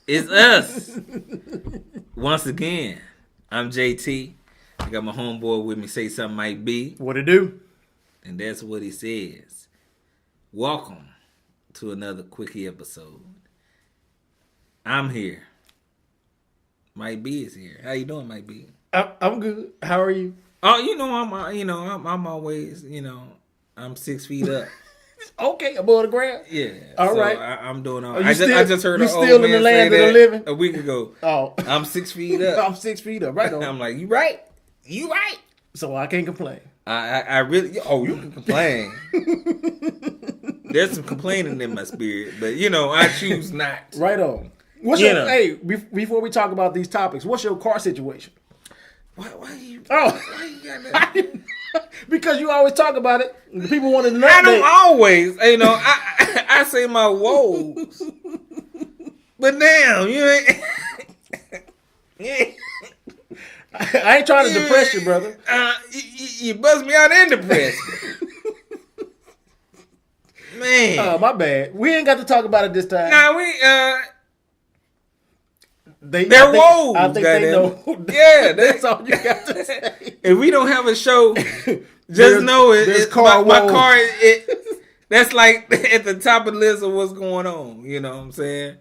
It's us. Once again, I'm JT. I got my homeboy with me. Say something might be. What it do? And that's what he says. Welcome to another quickie episode. I'm here. Mike B is here. How you doing, Mike B? I'm good. How are you? Oh, I'm always, I'm 6 feet up. Okay, above the ground. Yeah. All right. I'm doing all. I just heard. You old still in the man land say of the that living? a week ago. Oh, I'm 6 feet up. I'm 6 feet up. Right on. I'm like, you right. You right. So I can't complain. I really. Oh, you can complain. There's some complaining in my spirit, but I choose not. Right on. What's your hey? Before we talk about these topics, what's your car situation? Why you? Oh, why you got that? Because you always talk about it. The people want to know. I don't always. I say my woes, but damn, you ain't. I ain't trying to depress you, brother. You buzz me out and depress me. Man. Oh, my bad. We ain't got to talk about it this time. Nah, They're woes. I think they know. Yeah, that's all you got to say. If we don't have a show, just know it. My car. That's like at the top of the list of what's going on. You know what I'm saying?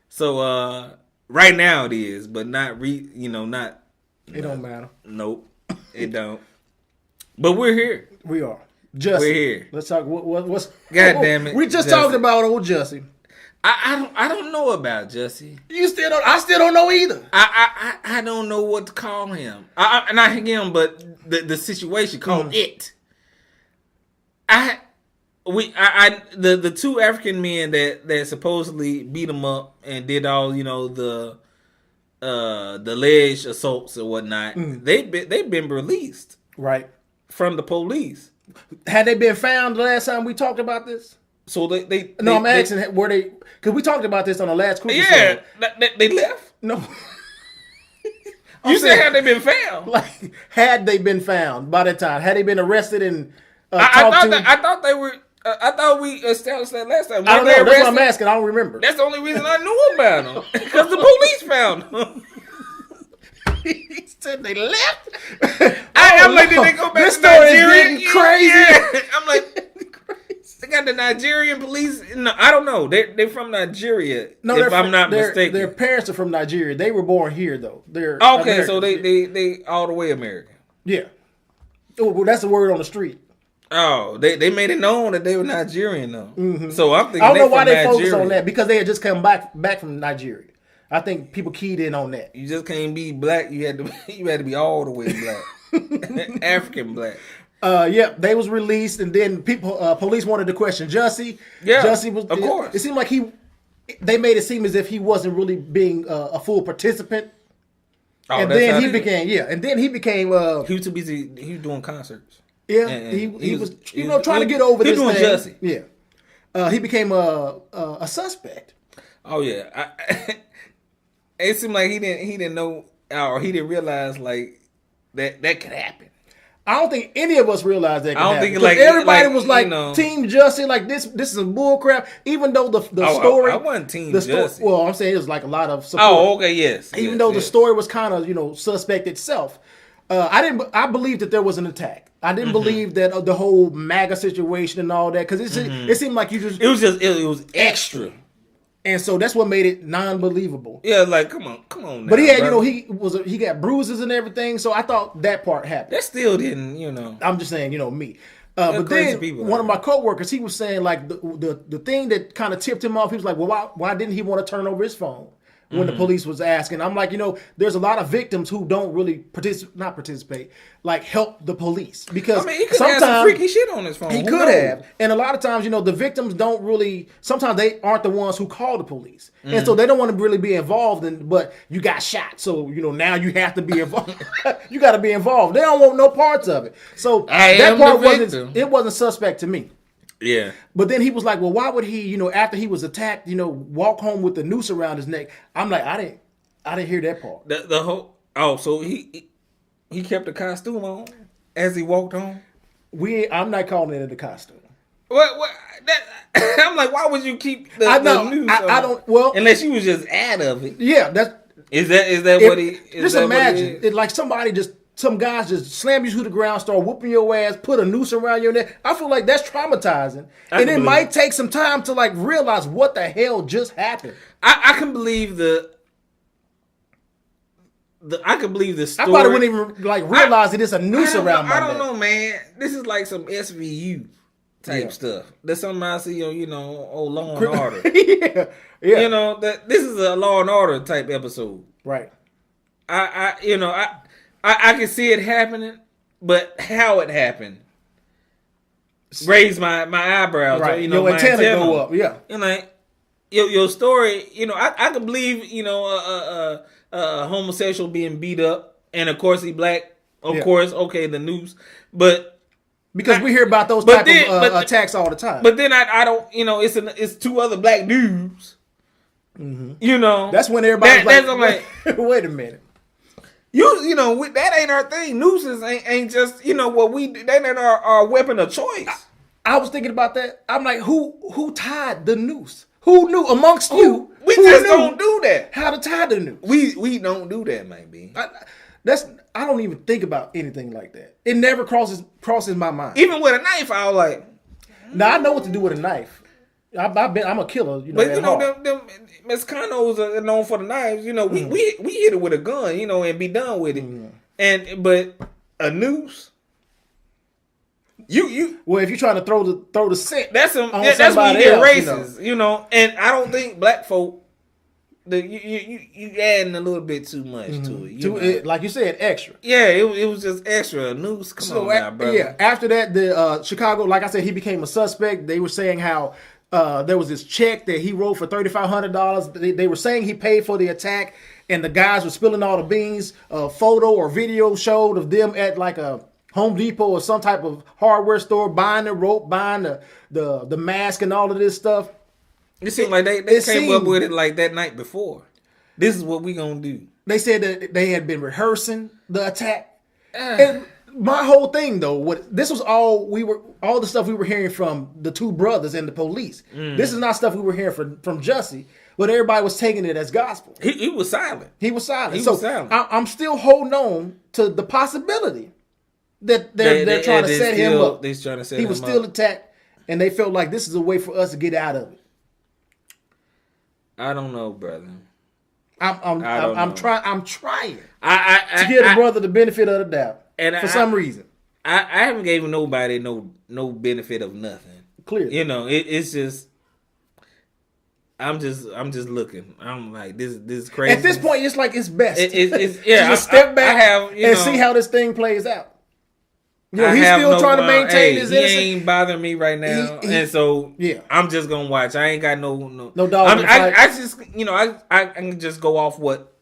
So right now it is, but not not. It don't matter. Nope, it don't. But we're here. We are. Jussie. We're here. Let's talk. What's? God damn it. We just talked about old Jussie. I don't know about Jussie. You still don't. I still don't know either. I don't know what to call him. Not him, but the situation called it. The two African men that supposedly beat him up and did all the alleged assaults or whatnot. They've been released right from the police. Had they been found the last time we talked about this? So they I'm asking, were they? Because we talked about this on the last quick episode. Yeah, they left. No. You said had they been found? Like, had they been found by that time? Had they been arrested and I thought they were. I thought we established that last time. I don't know. That's what I'm asking. I don't remember. That's the only reason I knew about them. Because the police found them. He said they left. I'm like, did they go back this to story Nigeria? Is getting crazy. Yeah. I'm like, they got the Nigerian police. No, I don't know. They're from Nigeria. No, if I'm not mistaken. Their parents are from Nigeria. They were born here though. They're okay. American. So they all the way American. Yeah. Well, that's the word on the street. Oh, they made it known that they were Nigerian though. Mm-hmm. So I'm thinking I don't know why they Nigeria. focus on that because they had just come back from Nigeria. I think people keyed in on that. You just can't be black. You had to be all the way black, African black. Yeah, they was released, and then police wanted to question Jussie. Yeah, Jussie was. Of course, it seemed like they made it seem as if he wasn't really being a full participant. Oh, and then he became he was too busy. He was doing concerts. Yeah, and he was trying to get over this doing thing. Jussie. Yeah, he became a suspect. Oh yeah, it seemed like he didn't know or he didn't realize like that could happen. I don't think any of us realized that could happen. Think like everybody was like Team Jussie, like this is some bull crap. Even though the story, I wasn't Team Jussie. Well, I'm saying it was like a lot of support. Oh, okay, yes. Even though the story was kind of suspect itself, I believed that there was an attack. I didn't believe that the whole MAGA situation and all that because it seemed like it was extra. And so that's what made it non-believable. Yeah, like come on. Now, but he had, he got bruises and everything. So I thought that part happened. That still didn't, I'm just saying, me. But then one of my coworkers, he was saying like the thing that kind of tipped him off. He was like, well, why didn't he want to turn over his phone when the police was asking? I'm like, there's a lot of victims who don't really not participate, like help the police because he could have some freaky shit on his phone. He could have, and a lot of times, the victims don't really. Sometimes they aren't the ones who call the police, and so they don't want to really be involved. But you got shot, so now you have to be involved. You got to be involved. They don't want no parts of it. So that part wasn't suspect to me. Yeah. But then he was like, well, why would he, after he was attacked, walk home with the noose around his neck? I'm like, I didn't hear that part. The whole so he kept the costume on as he walked home? I'm not calling it the costume. What I'm like, why would you keep the news? I don't. Well, unless you was just ad of it. Yeah, that's. Is that what he? Is just imagine it like somebody just. Some guys just slam you to the ground, start whooping your ass, put a noose around your neck. I feel like that's traumatizing. And it might take some time to like realize what the hell just happened. I can believe I can believe the story. I probably wouldn't even like realize that it's a noose around my neck. I don't know, man. This is like some SVU type stuff. That's something I see on, old Law and Order. yeah. That this is a Law and Order type episode. Right. I can see it happening, but how it happened raised my eyebrows. Right. Your antenna go up. Yeah. Like your story. I can believe a homosexual being beat up, and of course he black. Of course, okay, the news, but because we hear about those type of attacks all the time. But then I don't. It's two other black dudes. Mm-hmm. That's when everybody's like, wait a minute. That ain't our thing. Nooses ain't just what we. That ain't our weapon of choice. I was thinking about that. I'm like, who tied the noose? Who knew amongst you? We just don't do that. How to tie the noose? We don't do that, maybe. I don't even think about anything like that. It never crosses my mind. Even with a knife, I was like, now I know what to do with a knife. I'm a killer, but them Mexicanos are known for the knives. We hit it with a gun, and be done with it. But a noose, well, if you're trying to throw the scent, that's when you get racist, And I don't think black folk, you adding a little bit too much to it. Like you said, extra. Yeah, it was just extra. A noose, come on now, brother. Yeah, after that, the Chicago, like I said, he became a suspect. They were saying how. There was this check that he wrote for $3,500. They were saying he paid for the attack, and the guys were spilling all the beans. A photo or video showed of them at like a Home Depot or some type of hardware store buying the rope, buying the mask and all of this stuff. It seemed like they came up with it like that night before. This is what we gonna do. They said that they had been rehearsing the attack. And my whole thing though, this was all the stuff we were hearing from the two brothers and the police. This is not stuff we were hearing from Jussie, but everybody was taking it as gospel. He was silent. He was silent. I'm still holding on to the possibility that they're trying to set him up. They're trying to set he him was still attacked, and they felt like this is a way for us to get out of it. I don't know, brother. I'm trying to give the brother the benefit of the doubt. And for some reason, I haven't given nobody no benefit of nothing. Clearly, it's just I'm just looking. I'm like this is crazy. At this point, it's like it's best. It's just step back and see how this thing plays out. He's still trying to maintain his innocence. He ain't bothering me right now, and so I'm just gonna watch. I ain't got no dog in the fight. I just I can just go off what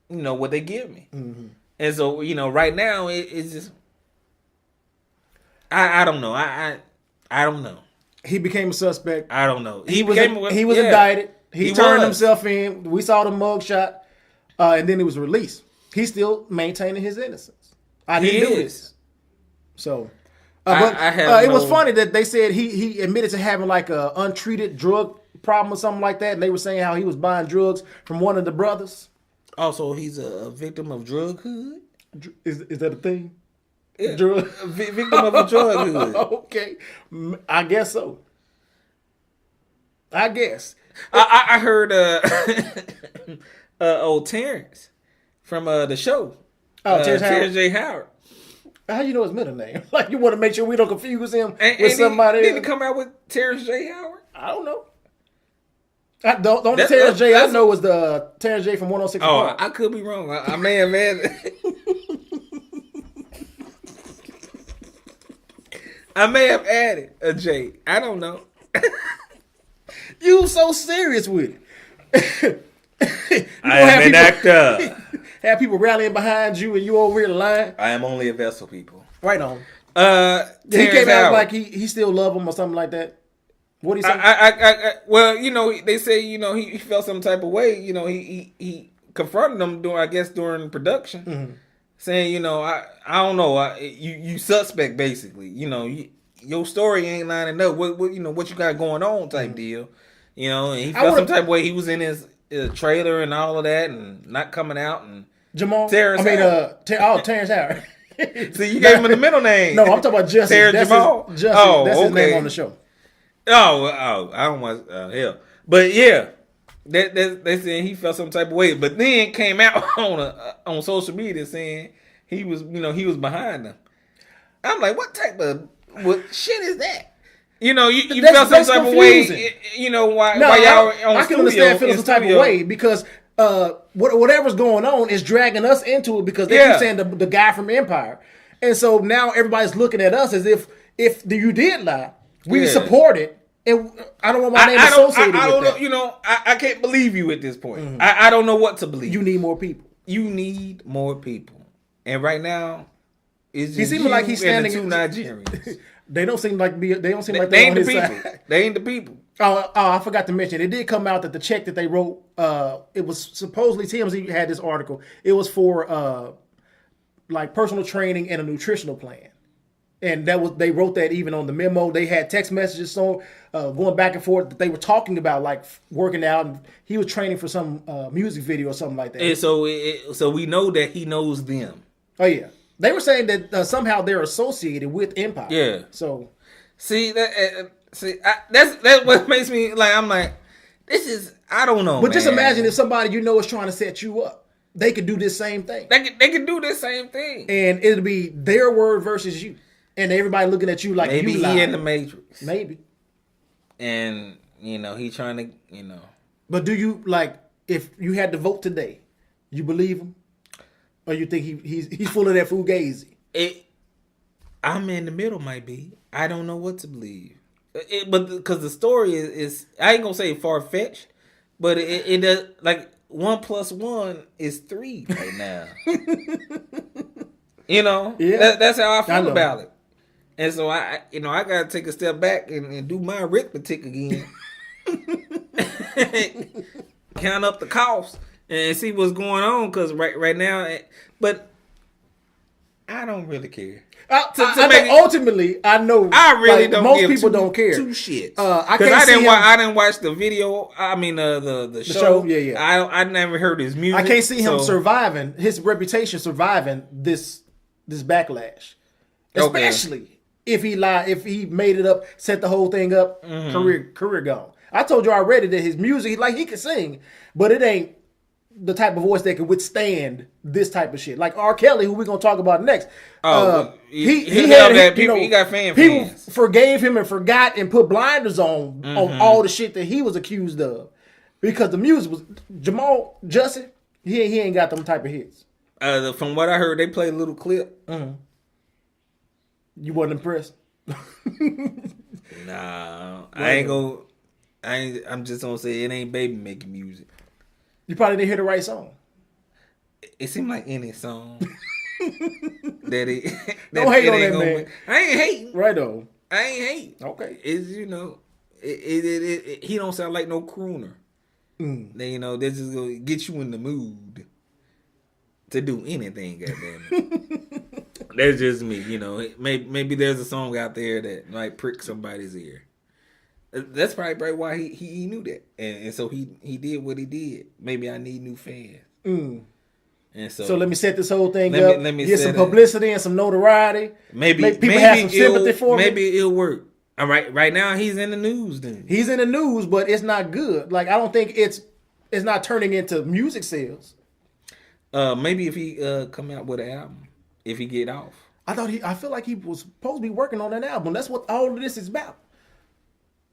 what they give me. Mm-hmm. And so, right now it's just I don't know. I don't know. He became a suspect. I don't know. He was indicted. He turned himself in. We saw the mugshot, and then he was released. He's still maintaining his innocence. I didn't do this. So, it was funny that they said he admitted to having like a untreated drug problem or something like that, and they were saying how he was buying drugs from one of the brothers. Also, he's a victim of drug hood. Is that a thing? Yeah, victim of a drug hood. Okay, I guess so. I guess. I heard old Terrence from the show. Oh, Terrence J. Howard. How you know his middle name? Like you want to make sure we don't confuse him with somebody else. Didn't he come out with Terrence J. Howard? I don't know. The only Terrence J I know was the Terrence J from 106. Oh, I could be wrong. I may have added. I may have added a J. I don't know. You so serious with it. I am an actor. Have people rallying behind you and you over here lying. I am only a vessel, people. Right on. He came out like he still love him or something like that. What do you say? Well, they say he felt some type of way. He confronted them during production, saying I don't know, you suspect basically. your story ain't lining up. What what you got going on type deal. And he felt some type of way. He was in his trailer and all of that, and not coming out. And Terrence Howard. See, you gave him the middle name. No, I'm talking about Jussie. Terrence Jamal. Jussie, that's his name on the show. I don't want hell. But yeah, they saying he felt some type of way. But then came out on social media saying he was behind them. I'm like, what shit is that? You felt some type of way. Why y'all on I can understand feeling some type of way because whatever's going on is dragging us into it because they keep saying the guy from Empire, and so now everybody's looking at us as if you did lie, we support it, and I don't want my name associated with that. I can't believe you at this point. Mm-hmm. I don't know what to believe. You need more people. And right now, he seems like he's standing in the two Nigerians. They don't seem like they're ain't on his people. side. They ain't the people. Oh, I forgot to mention. It did come out that the check that they wrote, it was supposedly TMZ had this article. It was for like personal training and a nutritional plan, and they wrote that even on the memo. They had text messages going back and forth that they were talking about like working out, and he was training for some music video or something like that. And so we know that he knows them. Oh yeah. They were saying that somehow they're associated with Empire. Yeah. So, that's what makes me like. I'm like, this is I don't know. But just imagine if somebody is trying to set you up, they could do this same thing. They could do this same thing, and it'll be their word versus you, and everybody looking at you like maybe you lied. He in the Matrix, maybe. And he trying to But do you if you had to vote today, you believe him? Or you think he's full of that fugazi? I'm in the middle, might be. I don't know what to believe. But because the story is, I ain't gonna say far fetched, but it does 1 + 1 is 3 right now. Yeah. That's how I feel about it. And so I gotta take a step back and do my arithmetic again, count up the costs. And see what's going on because right now, but I don't really care. Ultimately, I know. I really don't. Most people don't care. Two shits. Because I didn't watch the video. I mean the show. Yeah. I never heard his music. I can't see him surviving his reputation, surviving this backlash, especially if he lied, if he made it up, set the whole thing up. Mm-hmm. Career gone. I told you already that his music, he can sing, but it ain't the type of voice that can withstand this type of shit. Like R. Kelly, who we're gonna talk about next. He got fans. People forgave him and forgot and put blinders on all the shit that he was accused of because the music was Jussie. He ain't got them type of hits. From what I heard, they played a little clip. Mm-hmm. You wasn't impressed? Nah, I ain't gonna. I'm just gonna say it ain't Baby making music. You probably didn't hear the right song. It seemed like any song don't hate on that man. I ain't hating. Right on. I ain't hating. Okay. It's he don't sound like no crooner. This is gonna get you in the mood to do anything. Goddamn it. That's just me. Maybe there's a song out there that might prick somebody's ear. That's probably why he knew that, and so he did what he did. Maybe I need new fans. And so let me set this whole thing up. Let me get some publicity and some notoriety. Maybe people have some sympathy for me. Maybe it'll work. All right, right now he's in the news. Then he's in the news, but it's not good. I don't think it's not turning into music sales. Maybe if he come out with an album, if he get off. I feel like he was supposed to be working on an album. That's what all of this is about.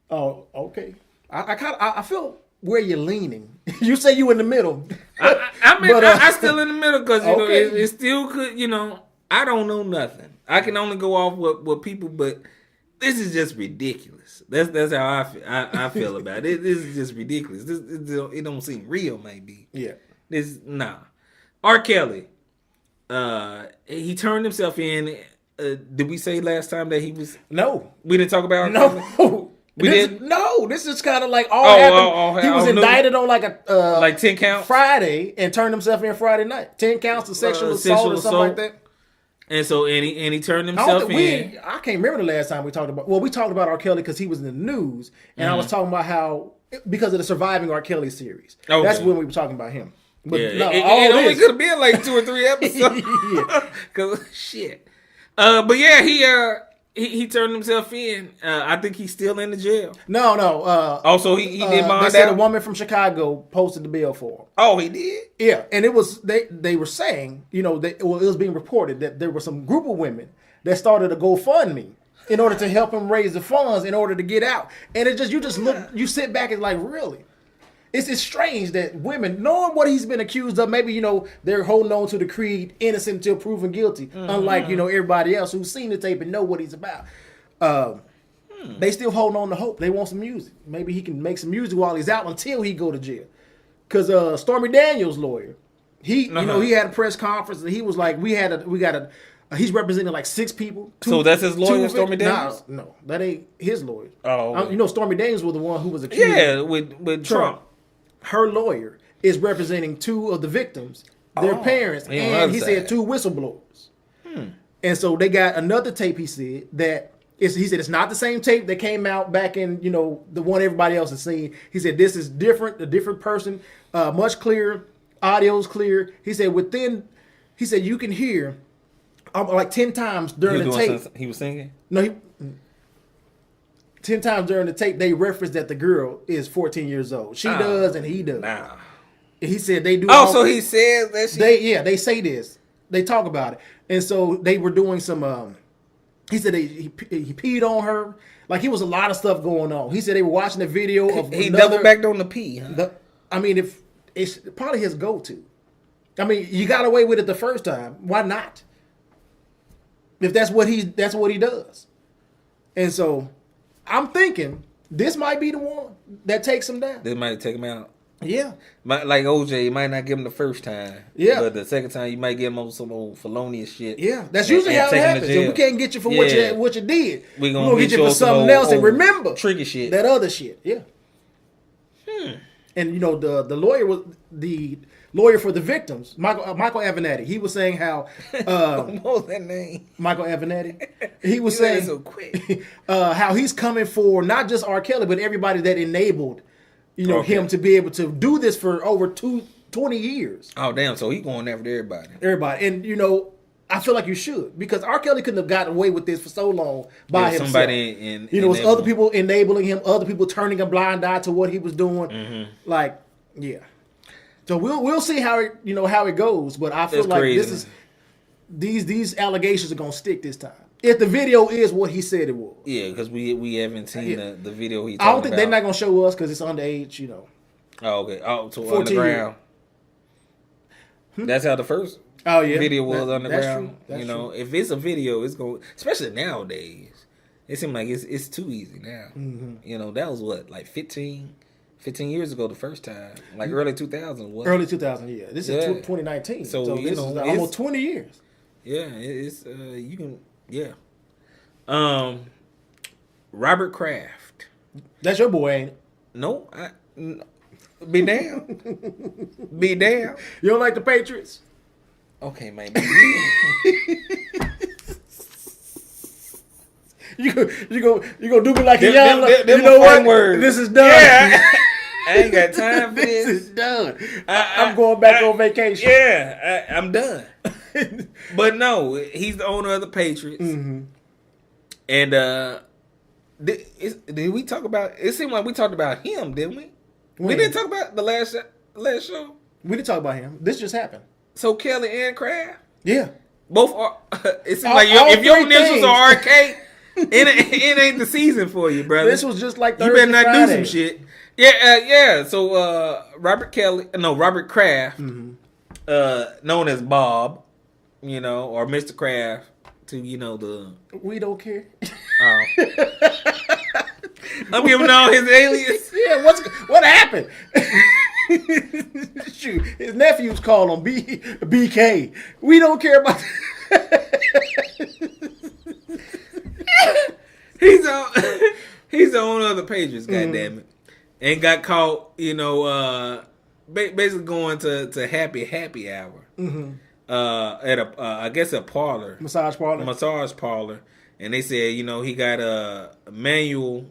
Oh, okay. I feel where you're leaning. You say you in the middle. I'm still in the middle because it still could. I don't know nothing. I can only go off what people. But this is just ridiculous. That's how I feel about it. This is just ridiculous. It don't seem real. Maybe. Yeah. R. Kelly. He turned himself in. Did we say last time that he was? No. We didn't talk about R. Kelly? No. This is kind of like happened. He was indicted on like 10 counts Friday and turned himself in Friday night. 10 counts of sexual assault or something like that. And so, and he turned himself in. I can't remember the last time we talked about. Well, we talked about R. Kelly because he was in the news, and I was talking about how because of the Surviving R. Kelly series. Okay. That's when we were talking about him. But no, it only could have been like 2 or 3 episodes. Cause shit. But yeah, he turned himself in. I think he's still in the jail. No. Also, he did bond out. They said a woman from Chicago posted the bill for him. Oh, he did? Yeah, and it was they were saying, it was being reported that there was some group of women that started a GoFundMe in order to help him raise the funds in order to get out. And it just you sit back and like, really? It's strange that women, knowing what he's been accused of, maybe, they're holding on to the creed, innocent until proven guilty, unlike, everybody else who's seen the tape and know what he's about. They still holding on to hope. They want some music. Maybe he can make some music while he's out until he go to jail. Because Stormy Daniels' lawyer, he had a press conference and he was like, he's representing like 6 people. So that's his lawyer, Stormy Daniels? No, that ain't his lawyer. Oh. Stormy Daniels was the one who was accused. Yeah, with Trump. Her lawyer is representing 2 of the victims, their parents, and he said 2 whistleblowers. And so they got another tape, he said, he said it's not the same tape that came out back in, the one everybody else has seen. He said this is different, a different person, much clearer, audio's clear. He said you can hear like 10 times during the tape. He was singing? No, 10 times during the tape, they referenced that the girl is 14 years old. She does, and he does. Nah. He said they do. So he says that they say this. They talk about it, and so they were doing some. He said he peed on her. Like, it was a lot of stuff going on. He said they were watching the video of. He double backed on the pee. Huh? If it's probably his go-to. I mean, you got away with it the first time. Why not? If that's what he does, and so. I'm thinking this might be the one that takes him down. This might take him out. Yeah. Like OJ, you might not give him the first time. Yeah. But the second time, you might give him on some old felonious shit. Yeah. That's usually how it happens. If we can't get you for what you did, we're going to get you for something else. And remember, tricky shit. That other shit. Yeah. And, the lawyer was the lawyer for the victims, Michael Avenatti. He was saying how what was that name? Michael Avenatti. He was saying so quick. How he's coming for not just R. Kelly, but everybody that enabled him to be able to do this for over 20 years. Oh damn! So he going after everybody. Everybody, and I feel like you should, because R. Kelly couldn't have gotten away with this for so long by himself. Somebody it was other people enabling him, other people turning a blind eye to what he was doing. Mm-hmm. Like, yeah. So we'll see how it goes, but I feel like crazy. These allegations are gonna stick this time. If the video is what he said it was. Yeah, because we haven't seen the video he. I don't think they're not gonna show us because it's underage. Oh, okay. Oh, so underground. That's how the first video was underground. That's true. If it's a video, it's going. Especially nowadays, it seems like it's too easy now. Mm-hmm. That was what, like 15 years ago the first time, like early 2000. Early 2000, yeah. This is 2019, so this is almost 20 years. Yeah, it's you can Robert Kraft. That's your boy, ain't it? No, be damn. Be damn. You don't like the Patriots? Okay, man. You go do me like a yellow. You know what? Words. This is done. Yeah. I ain't got time for this. This is done. I'm going back on vacation. Yeah, I'm done. But no, he's the owner of the Patriots. Mm-hmm. And did we talk about? It seemed like we talked about him, didn't we? We didn't talk about the last show. We didn't talk about him. This just happened. So Kelly and Kraft. Yeah, both are. It seems like if your initials are RK, it ain't the season for you, brother. This was just like Thursday, you better not do some shit. Yeah. So Robert Kraft, mm-hmm. Known as Bob, or Mr. Kraft, to the. We don't care. Oh. I'm giving all his alias. Yeah, what happened? Shoot, his nephews call him BK. We don't care about. He's the owner of the Patriots. Goddamn it, and got caught. Basically going to happy hour. Mm-hmm. at a I guess a parlor, massage parlor, and they said he got a manual.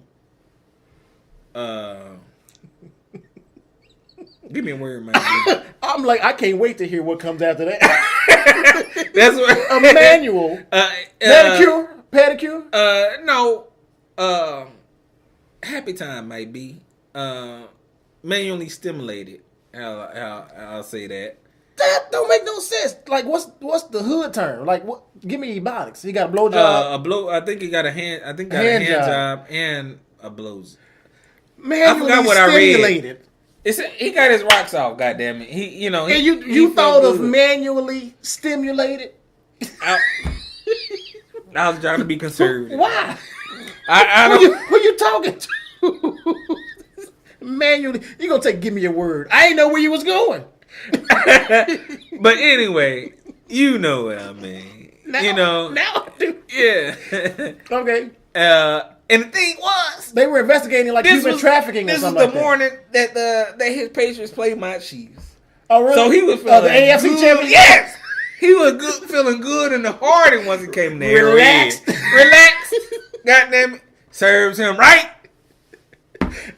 Give me a word, man. I'm like, I can't wait to hear what comes after that. That's what a manual. Pedicure. No. Happy time might be manually stimulated. I'll say that. That don't make no sense. Like, what's the hood term? Like, what? Give me ebonics. He got a blow job. I think he got a hand. I think got a hand job and a blows. Manually I forgot what stimulated. I read. He got his rocks off. Goddamn it. You thought of manually stimulated. I was trying to be conservative. Why? I don't. Who you talking to? Manually, you gonna give me a word? I ain't know where you was going. But anyway, you know what I mean. Now I do. Yeah. Okay. And the thing was, they were investigating like human trafficking or something. This was the morning that his Patriots played my Chiefs. Oh, really? So he was feeling the AFC champion. Yes, he was feeling good in the heart, and once he came there, relaxed. Goddamn it, serves him right.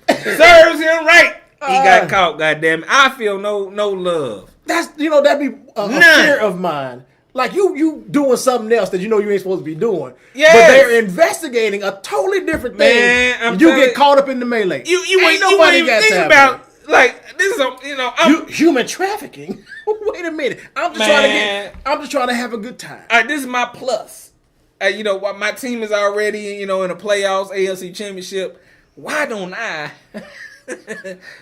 Serves him right. He got caught. Goddamn it, I feel no love. That's that'd be a fear of mine. Like you doing something else that you ain't supposed to be doing. Yes. But they're investigating a totally different thing. Man, you get caught up in the melee. You ain't nobody got think about like this is human trafficking. Wait a minute. I'm just trying to have a good time. All right, this is my plus. My team is already in the playoffs, AFC Championship. Why don't I?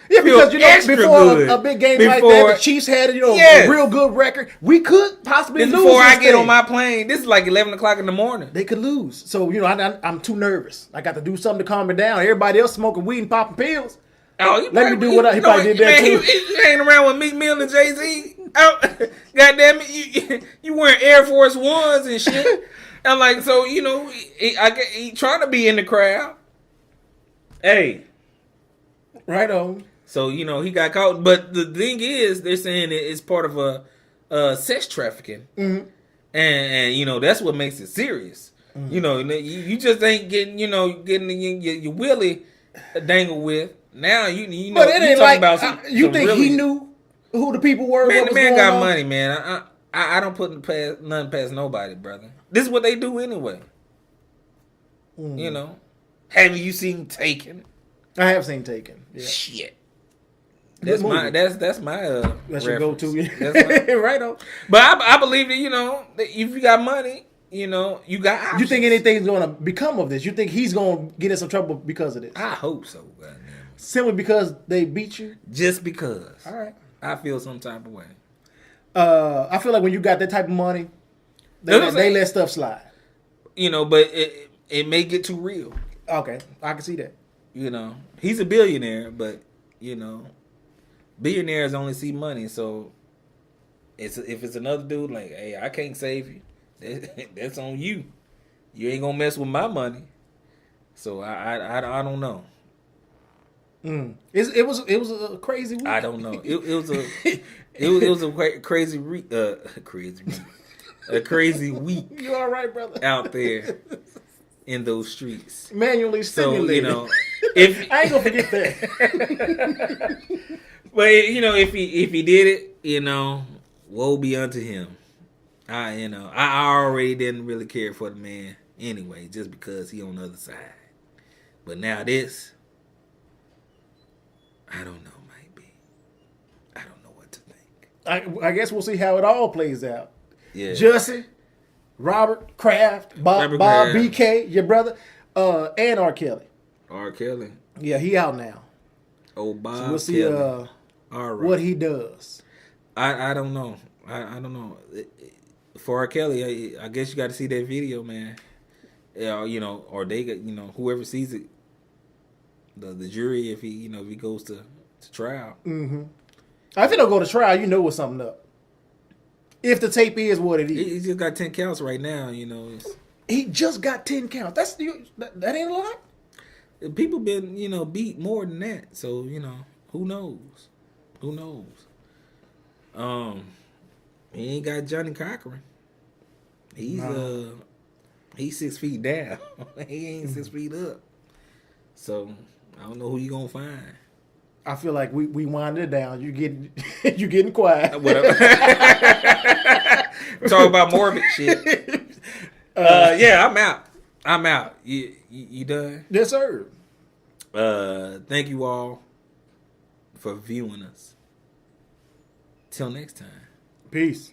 Because before a big game like that, the Chiefs had a real good record. We could possibly lose. Before I get on my plane, this is like 11 o'clock in the morning. They could lose. So I'm too nervous. I got to do something to calm me down. Everybody else smoking weed and popping pills. Oh, let me do what he probably did that too. He hanging around with Meek Mill and Jay-Z. Goddamn it, you wearing Air Force Ones and shit. I'm like, so he trying to be in the crowd. Hey. Right on. So, he got caught. But the thing is, they're saying it's part of a sex trafficking. Mm-hmm. And that's what makes it serious. Mm-hmm. You just ain't getting your willy dangled with. Now, But it ain't like, you think he knew who the people were? Man, the man got money, man. I don't put nothing past nobody, brother. This is what they do anyway. Mm. Have you seen Taken? I have seen Taken. Yeah. Shit. That's my that's your go-to. Right on. But I believe that if you got money, you got options. You think anything's going to become of this? You think he's going to get in some trouble because of this? I hope so. Goddamn. Simply because they beat you? Just because. All right. I feel some type of way. I feel like when you got that type of money, they let stuff slide. But it may get too real. Okay, I can see that. He's a billionaire, but billionaires only see money. So if it's another dude, like, hey, I can't save you. That's on you. You ain't gonna mess with my money. So I don't know. It was a crazy week. I don't know. It was a crazy week. A crazy week. You all right, brother? Out there in those streets, manually stimulated. So if I ain't gonna forget that. But if he did it, woe be unto him. I already didn't really care for the man anyway, just because he on the other side. But now this, I don't know, might be. I don't know what to think. I guess we'll see how it all plays out. Yeah. Jussie, Robert, Kraft, Bob BK, your brother, and R. Kelly. R. Kelly. Yeah, he out now. Oh, Bob. So we'll see what he does. I don't know. I don't know. For R. Kelly, I guess you got to see that video, man. Or they got, whoever sees it, the jury, if he goes to trial. Mm-hmm. If he don't go to trial, what's something up. If the tape is what it is. He just got 10 counts right now, He just got 10 counts. That ain't a lot. People been, beat more than that. So, who knows? Who knows? He ain't got Johnny Cochran. He's 6 feet down. He ain't 6 feet up. So I don't know who you gonna find. I feel like we winding it down. You getting quiet. Whatever. Talk about morbid shit. Yeah, I'm out. You done? Yes, sir. Thank you all for viewing us. Till next time. Peace.